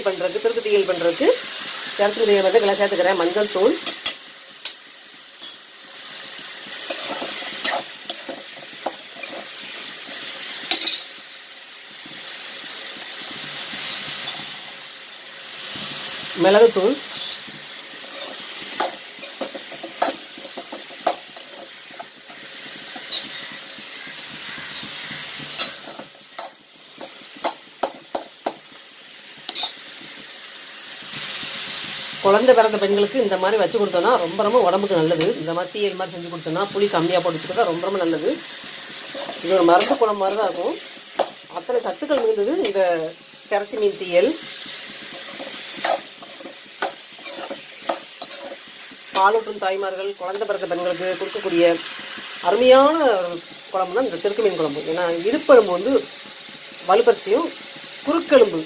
தீயல் பண்ணுறதுக்கு, திருப்பு தீயல் பண்ணுறதுக்கு இறச்சி மீன் வந்து இதெல்லாம் சேர்த்துக்கிறேன். மஞ்சள் தூள், மிளகுத்தூள், குழந்தை பிறந்த பெண்களுக்கு இந்த மாதிரி வச்சு கொடுத்தோன்னா ரொம்ப ரொம்ப உடம்புக்கு நல்லது. இந்த மாதிரி தீயல் மாதிரி செஞ்சு கொடுத்தோன்னா புளி கம்மியாக போட்டு வச்சுக்கிட்டா ரொம்ப ரொம்ப நல்லது. இது ஒரு மருந்து குழம்பு மாதிரி தான் இருக்கும். அத்தனை சத்துக்கள் மிகுந்தது இந்த இறைச்சி மீன் தீயல். பாலூட்டும் தாய்மார்கள், குழந்தை பிறந்த பெண்களுக்கு கொடுக்கக்கூடிய அருமையான குழம்புனா இந்த திருக்கு மீன் குழம்பு. ஏன்னா இடுப்பெலும்பு வந்து வலுப்பரிச்சியும், குறுக்கெலும்பு